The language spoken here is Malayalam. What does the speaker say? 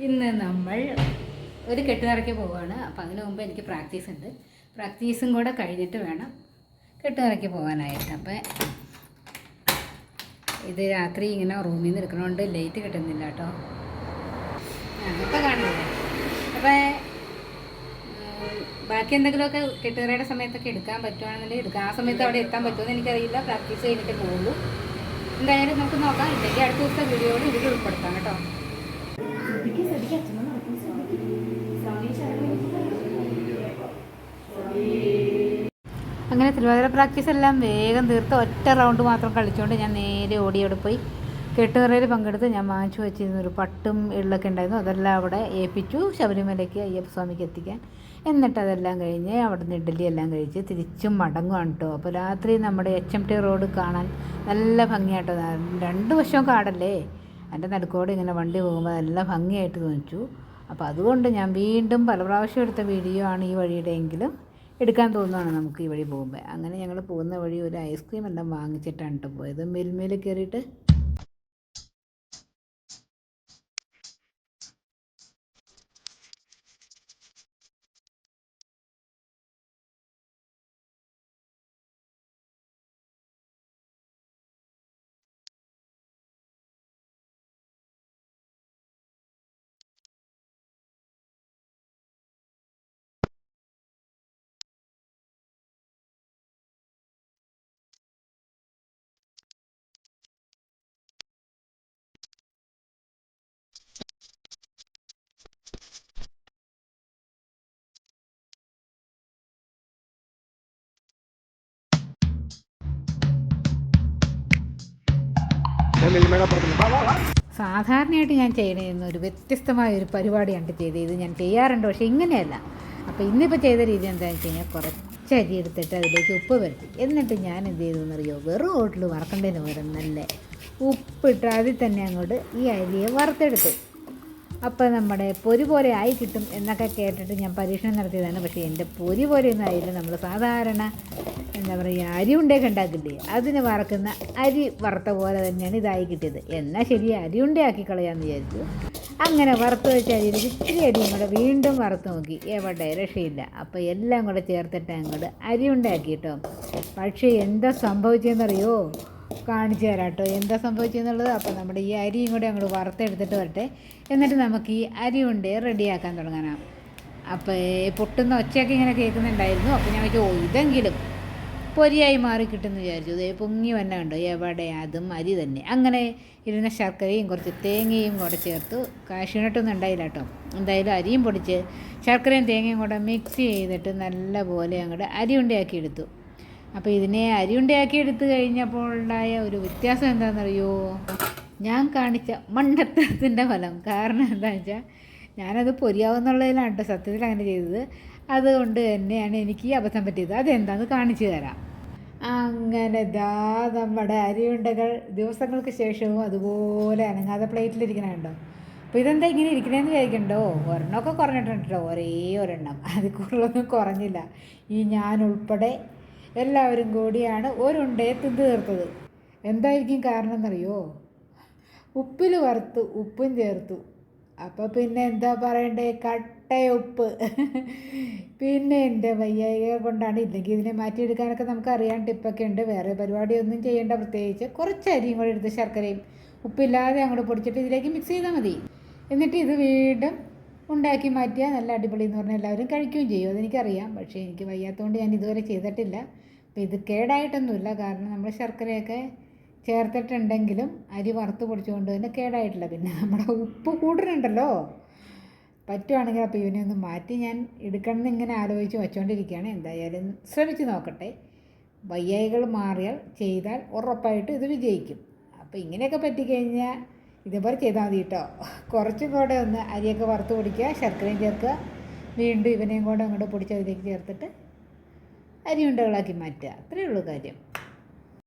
ഇന്ന് നമ്മൾ ഒരു കെട്ടുനിറയ്ക്ക് പോവുകയാണ്. അപ്പോൾ അതിന് മുമ്പ് എനിക്ക് പ്രാക്ടീസ് ഉണ്ട്. പ്രാക്ടീസും കൂടെ കഴിഞ്ഞിട്ട് വേണം കെട്ടുനിറയ്ക്ക് പോകാനായിട്ട്. അപ്പോൾ ഇത് രാത്രി ഇങ്ങനെ റൂമിൽ നിന്ന് എടുക്കണോണ്ട് ലൈറ്റ് കിട്ടുന്നില്ല കേട്ടോ. ഇപ്പോൾ കാണുന്നില്ല. അപ്പോൾ ബാക്കി എന്തെങ്കിലുമൊക്കെ കെട്ടുനിറയുടെ സമയത്തൊക്കെ എടുക്കാൻ പറ്റുവാണെന്നുണ്ടെങ്കിൽ എടുക്കാം. ആ സമയത്ത് അവിടെ എത്താൻ പറ്റുമെന്ന് എനിക്കറിയില്ല. പ്രാക്ടീസ് കഴിഞ്ഞിട്ട് പോകുള്ളൂ. എന്തായാലും നമുക്ക് നോക്കാം. ഇല്ലെങ്കിൽ അടുത്ത ദിവസത്തെ വീഡിയോയിൽ ഇതിൽ ഉൾപ്പെടുത്താം കേട്ടോ. അങ്ങനെ തിരുവാതിര പ്രാക്ടീസ് എല്ലാം വേഗം തീർത്ത് ഒറ്റ റൗണ്ട് മാത്രം കളിച്ചുകൊണ്ട് ഞാൻ നേരെ ഓടിയോടെ പോയി കെട്ടുനിറയിൽ പങ്കെടുത്ത് ഞാൻ വാങ്ങിച്ചു വെച്ചിരുന്നൊരു പട്ടും എള്ളൊക്കെ ഉണ്ടായിരുന്നു. അതെല്ലാം അവിടെ ഏൽപ്പിച്ചു ശബരിമലയ്ക്ക് അയ്യപ്പസ്വാമിക്ക് എത്തിക്കാൻ. എന്നിട്ട് അതെല്ലാം കഴിഞ്ഞ് അവിടെ നിന്ന് ഇഡ്ഡലി എല്ലാം കഴിച്ച് തിരിച്ചും മടങ്ങുകയാണ് കേട്ടോ. അപ്പോൾ രാത്രി നമ്മുടെ HMT റോഡ് കാണാൻ നല്ല ഭംഗിയായിട്ടോ. രണ്ട് വശവും കാടല്ലേ, അതിൻ്റെ നടുക്കോടെ ഇങ്ങനെ വണ്ടി പോകുമ്പോൾ നല്ല ഭംഗിയായിട്ട് തോന്നിച്ചു. അപ്പോൾ അതുകൊണ്ട് ഞാൻ വീണ്ടും പല പ്രാവശ്യം എടുത്ത വീഡിയോ ആണ് ഈ വഴിയുടെ എങ്കിലും എടുക്കാൻ തോന്നുകയാണ് നമുക്ക് ഈ വഴി പോകുമ്പോൾ. അങ്ങനെ ഞങ്ങൾ പോകുന്ന വഴി ഒരു ഐസ്ക്രീം എല്ലാം വാങ്ങിച്ചിട്ടാണ് കേട്ടോ പോയത്. മിൽമയിൽ കയറിയിട്ട് സാധാരണയായിട്ട് ഞാൻ ചെയ്യണമെന്ന് ഒരു വ്യത്യസ്തമായ ഒരു പരിപാടിയാണ് ചെയ്തത്. ഇത് ഞാൻ ചെയ്യാറുണ്ട്, പക്ഷേ ഇങ്ങനെയല്ല. അപ്പോൾ ഇന്നിപ്പോൾ ചെയ്ത രീതി എന്താണെന്ന് വെച്ച് കഴിഞ്ഞാൽ കുറച്ച് അരി എടുത്തിട്ട് അതിലേക്ക് ഉപ്പ് വരട്ടി, എന്നിട്ട് ഞാൻ എന്ത് ചെയ്തു എന്നറിയോ, വെറും ഹോട്ടൽ വറക്കേണ്ടതിന് പകരം നല്ല ഉപ്പിട്ട് അതിൽ തന്നെ അങ്ങോട്ട് ഈ അരിയെ വറുത്തെടുത്തു. അപ്പോൾ നമ്മുടെ പൊരി പോലെ ആയി കിട്ടും എന്നൊക്കെ കേട്ടിട്ട് ഞാൻ പരീക്ഷണം നടത്തിയതാണ്. പക്ഷേ എൻ്റെ പൊരി പോലെയൊന്നും ആയില്ല. നമ്മൾ സാധാരണ എന്താ പറയുക, അരി ഉണ്ടയൊക്കെ ഉണ്ടാക്കില്ലേ, അതിന് വറക്കുന്ന അരി വറുത്ത പോലെ തന്നെയാണ് ഇതായി കിട്ടിയത്. എന്നാൽ ശരി, അരി ഉണ്ടയാക്കി കളയാമെന്ന് വിചാരിച്ചു. അങ്ങനെ വറുത്ത് വെച്ച അരിയിൽ ഇച്ചിരി അരിയും കൂടെ വീണ്ടും വറുത്ത് നോക്കി, എവിടെ രക്ഷയില്ല. അപ്പോൾ എല്ലാം കൂടെ ചേർത്തിട്ട് അങ്ങോട്ട് അരി ഉണ്ടയാക്കി കേട്ടോ. പക്ഷേ എന്താ സംഭവിച്ചതെന്നറിയോ, കാണിച്ചു തരാം കേട്ടോ എന്താ സംഭവിച്ചെന്നുള്ളത്. അപ്പോൾ നമ്മുടെ ഈ അരിയും കൂടെ അങ്ങോട്ട് വറുത്തെടുത്തിട്ട് വരട്ടെ, എന്നിട്ട് നമുക്ക് ഈ അരി കൊണ്ട് റെഡിയാക്കാൻ തുടങ്ങാനാണ്. അപ്പോൾ പൊട്ടുന്ന ഒച്ചയൊക്കെ ഇങ്ങനെ കേൾക്കുന്നുണ്ടായിരുന്നു. അപ്പോൾ ഞാൻ വെച്ചു, ഇതെങ്കിലും പൊരിയായി മാറി കിട്ടുമെന്ന് വിചാരിച്ചു. ഇതേ പൊങ്ങി വന്നെ കണ്ടോ, എവിടെ അതും അരി തന്നെ. അങ്ങനെ ഇരുന്ന ശർക്കരയും കുറച്ച് തേങ്ങയും കൂടെ ചേർത്തു. കാഷ്യൂനട്ടൊന്നും ഉണ്ടായില്ല കേട്ടോ. എന്തായാലും അരിയും പൊടിച്ച് ശർക്കരയും തേങ്ങയും കൂടെ മിക്സ് ചെയ്തിട്ട് നല്ല പോലെ അങ്ങോട്ട് അരി ഉണ്ടയാക്കി എടുത്തു. അപ്പോൾ ഇതിനെ അരി ഉണ്ടയാക്കി എടുത്തു കഴിഞ്ഞപ്പോൾ ഉണ്ടായ ഒരു വ്യത്യാസം എന്താണെന്നറിയോ, ഞാൻ കാണിച്ച മണ്ടത്തരത്തിൻ്റെ ഫലം. കാരണം എന്താണെന്ന് വെച്ചാൽ ഞാനത് പൊരിയാവുന്നുള്ളതിലാണ് കേട്ടോ സത്യത്തിൽ അങ്ങനെ ചെയ്തത്. അതുകൊണ്ട് തന്നെയാണ് എനിക്ക് ഈ അബദ്ധം പറ്റിയത്. അതെന്താണെന്ന് കാണിച്ചു തരാം. അങ്ങനെ നമ്മുടെ അരിയുണ്ടകൾ ദിവസങ്ങൾക്ക് ശേഷവും അതുപോലെ അനങ്ങാതെ പ്ലേറ്റിലിരിക്കണുണ്ടോ. അപ്പോൾ ഇതെന്താ ഇങ്ങനെ ഇരിക്കണേന്ന് വിചാരിക്കണ്ടോ, ഒരെണ്ണമൊക്കെ കുറഞ്ഞിട്ടുണ്ട് കേട്ടോ, ഒരേ ഒരെണ്ണം, അതിൽ കൂടുതലൊന്നും കുറഞ്ഞില്ല. ഈ ഞാൻ ഉൾപ്പെടെ എല്ലാവരും കൂടിയാണ് ഒരുണ്ടയെ തിന്ന് തീർത്തത്. എന്തായിരിക്കും കാരണം എന്നറിയോ, ഉപ്പിൽ വറുത്ത് ഉപ്പും ചേർത്തു. അപ്പോൾ പിന്നെ എന്താ പറയണ്ടേ, കട്ടയുപ്പ്. പിന്നെ എൻ്റെ വയ്യായിക കൊണ്ടാണ്. ഇല്ലെങ്കിൽ ഇതിനെ മാറ്റിയെടുക്കാനൊക്കെ നമുക്കറിയാൻ ടിപ്പൊക്കെ ഉണ്ട്. വേറെ പരിപാടിയൊന്നും ചെയ്യേണ്ട. പ്രത്യേകിച്ച് കുറച്ച് അരിയും കൂടെ എടുത്ത് ശർക്കരയും ഉപ്പില്ലാതെ അങ്ങോട്ട് പൊടിച്ചിട്ട് ഇതിലേക്ക് മിക്സ് ചെയ്താൽ മതി. എന്നിട്ട് ഇത് വീണ്ടും ഉണ്ടാക്കി മാറ്റിയാൽ നല്ല അടിപൊളി എന്ന് പറഞ്ഞാൽ എല്ലാവരും കഴിക്കുകയും ചെയ്യും. അതെനിക്കറിയാം. പക്ഷേ എനിക്ക് വയ്യാത്തതുകൊണ്ട് ഞാൻ ഇതുവരെ ചെയ്തിട്ടില്ല. അപ്പോൾ ഇത് കേടായിട്ടൊന്നുമില്ല. കാരണം നമ്മൾ ശർക്കരയൊക്കെ ചേർത്തിട്ടുണ്ടെങ്കിലും അരി വറുത്ത് പൊടിച്ചുകൊണ്ട് തന്നെ കേടായിട്ടില്ല. പിന്നെ നമ്മുടെ ഉപ്പ് കൂടുതലുണ്ടല്ലോ. പറ്റുവാണെങ്കിൽ അപ്പോൾ ഇവനെ ഒന്ന് മാറ്റി ഞാൻ എടുക്കണമെന്ന് ഇങ്ങനെ ആലോചിച്ച് വെച്ചുകൊണ്ടിരിക്കുകയാണ്. എന്തായാലും ശ്രമിച്ച് നോക്കട്ടെ. വയ്യായികൾ മാറിയാൽ ചെയ്താൽ ഉറപ്പായിട്ട് ഇത് വിജയിക്കും. അപ്പോൾ ഇങ്ങനെയൊക്കെ പറ്റിക്കഴിഞ്ഞാൽ ഇതേപോലെ ചെയ്താൽ മതി കേട്ടോ. കുറച്ചും കൂടെ ഒന്ന് അരിയൊക്കെ വറുത്ത് പൊടിക്കുക, ശർക്കരയും ചേർക്കുക, വീണ്ടും ഇവനെയും കൂടെ അങ്ങോട്ട് പൊടിച്ച് അതിലേക്ക് ചേർത്തിട്ട് അരി ഉണ്ടകളാക്കി മാറ്റുക. അത്രയേ ഉള്ളൂ കാര്യം.